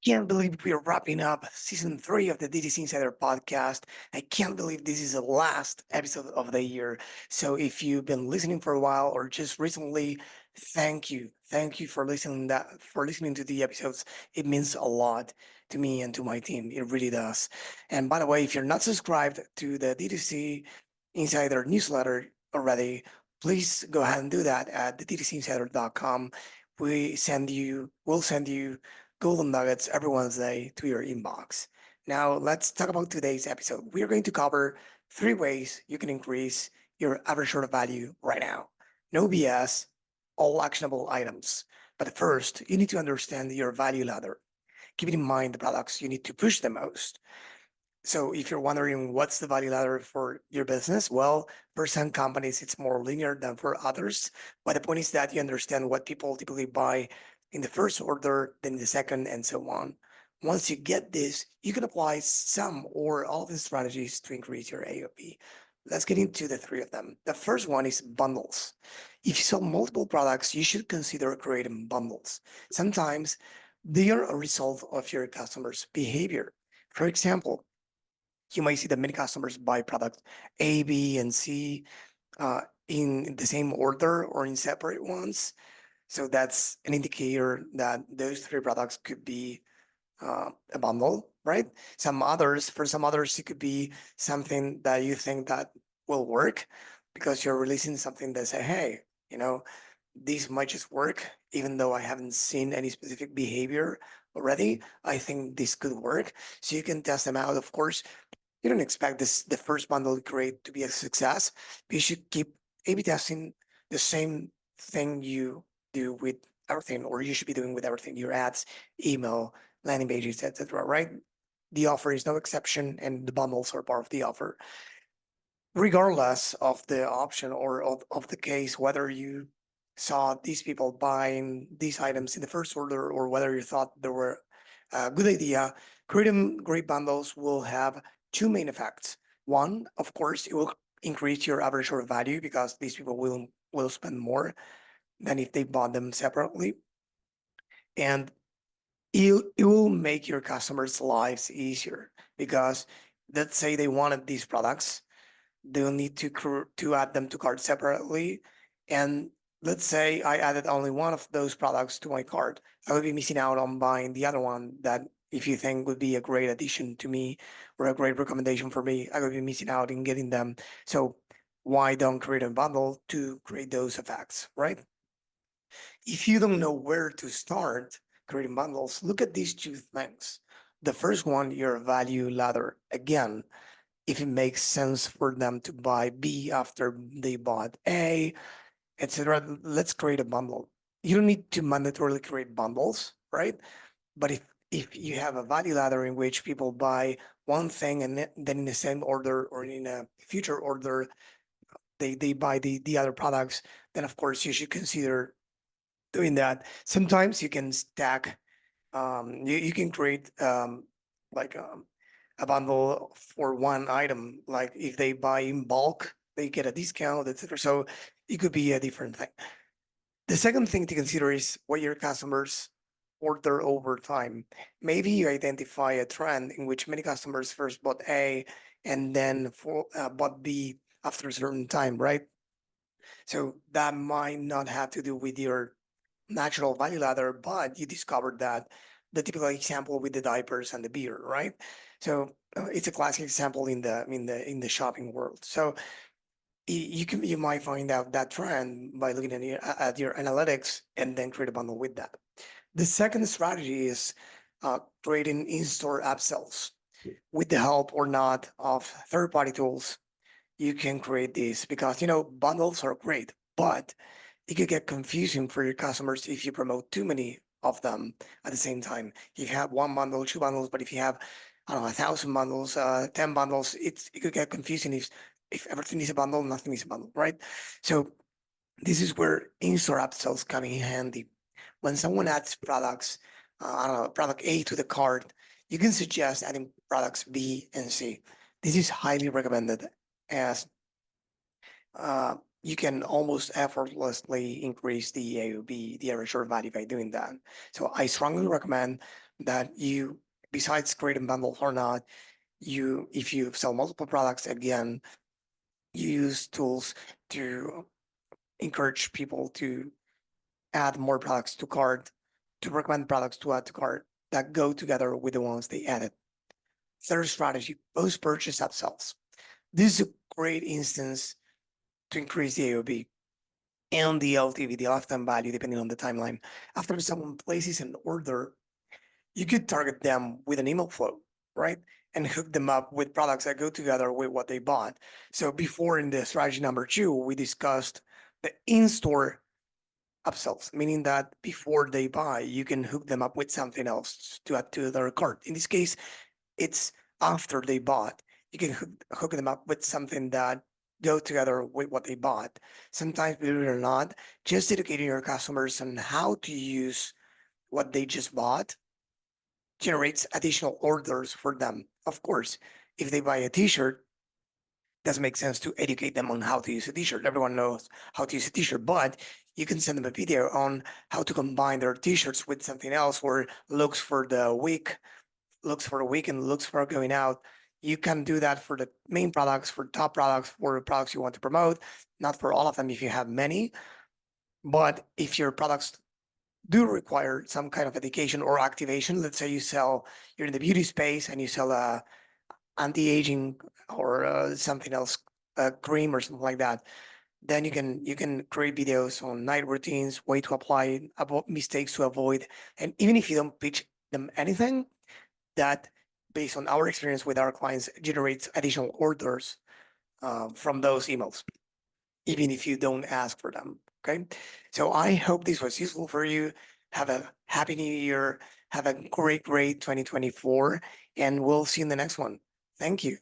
Can't believe we are wrapping up season 3 of the DTC Insider podcast. I can't believe this is the last episode of the year. So if you've been listening for a while or just recently, thank you. Thank you for listening to the episodes. It means a lot to me and to my team. It really does. And by the way, if you're not subscribed to the DTC Insider newsletter already, please go ahead and do that at the dtcinsider.com. We'll send you golden nuggets every Wednesday to your inbox. Now, let's talk about today's episode. We are going to cover 3 ways you can increase your average order value right now. No BS, all actionable items. But first, you need to understand your value ladder. Keep in mind the products you need to push the most. So if you're wondering what's the value ladder for your business, well, for some companies, it's more linear than for others. But the point is that you understand what people typically buy in the first order, then in the second, and so on. Once you get this, you can apply some or all of the strategies to increase your AOV. Let's get into the 3 of them. The first one is bundles. If you sell multiple products, you should consider creating bundles. Sometimes they are a result of your customers' behavior. For example, you might see that many customers buy product A, B, and C in the same order or in separate ones. So that's an indicator that those 3 products could be a bundle, right? For some others, it could be something that you think that will work because you're releasing something that say, hey, you know, this might just work, even though I haven't seen any specific behavior already. I think this could work. So you can test them out. Of course, you don't expect the first bundle you create to be a success, but you should keep A/B testing the same thing you do with everything, or you should be doing with everything, your ads, email, landing pages, etc. Right? The offer is no exception, and the bundles are part of the offer. Regardless of the option or of the case, whether you saw these people buying these items in the first order or whether you thought they were a good idea, creating great bundles will have 2 main effects. One, of course, it will increase your average order value because these people will spend more than if they bought them separately. And it will make your customers' lives easier because let's say they wanted these products, they'll need to add them to cart separately. And let's say I added only one of those products to my cart. I would be missing out on buying the other one that if you think would be a great addition to me or a great recommendation for me, I would be missing out in getting them. So why don't create a bundle to create those effects, right? If you don't know where to start creating bundles, look at these 2 things. The first one, your value ladder. Again, if it makes sense for them to buy B after they bought A, etc. Let's create a bundle. You don't need to mandatorily create bundles, right? But if you have a value ladder in which people buy one thing and then in the same order or in a future order, they buy the other products, then of course you should consider doing that. Sometimes you can stack, you can create like a bundle for one item. Like if they buy in bulk, they get a discount, etc. So it could be a different thing. The second thing to consider is what your customers order over time. Maybe you identify a trend in which many customers first bought A and then bought B after a certain time, right? So that might not have to do with your natural value ladder, but you discovered that the typical example with the diapers and the beer, right? So it's a classic example in the shopping world. So you might find out that trend by looking at your analytics and then create a bundle with that. The second strategy is creating in-store upsells with the help or not of third-party tools. You can create these because bundles are great, but it could get confusing for your customers if you promote too many of them at the same time. You have 1 bundle, 2 bundles, but if you have, I don't know, 1,000 bundles, 10 bundles, it could get confusing if everything is a bundle, nothing is a bundle, right? So this is where in-store upsells come in handy. When someone adds products, I don't know, product A to the cart, you can suggest adding products B and C. This is highly recommended as you can almost effortlessly increase the AOV, the average order value by doing that. So I strongly recommend that you, besides creating bundles or not, if you sell multiple products, again, you use tools to encourage people to add more products to cart, to recommend products to add to cart that go together with the ones they added. Third strategy, post-purchase upsells. This is a great instance to increase the AOV and the LTV, the lifetime value, depending on the timeline. After someone places an order, you could target them with an email flow, right? And hook them up with products that go together with what they bought. So before, in the strategy number 2, we discussed the in-store upsells, meaning that before they buy, you can hook them up with something else to add to their cart. In this case, it's after they bought. You can hook them up with something that go together with what they bought. Sometimes, believe it or not, just educating your customers on how to use what they just bought generates additional orders for them. Of course, if they buy a t-shirt, doesn't make sense to educate them on how to use a t-shirt. Everyone knows how to use a t-shirt, but you can send them a video on how to combine their t-shirts with something else, or looks for the week, looks for a week, and looks for going out. You can do that for the main products, for top products, for products you want to promote, not for all of them if you have many. But if your products do require some kind of education or activation, let's say you're in the beauty space and you sell a anti-aging or something else, a cream or something like that, then you can create videos on night routines, way to apply, mistakes to avoid, and even if you don't pitch them anything, that, based on our experience with our clients, generates additional orders from those emails, even if you don't ask for them. Okay. So I hope this was useful for you. Have a happy new year. Have a great 2024. And we'll see you in the next one. Thank you.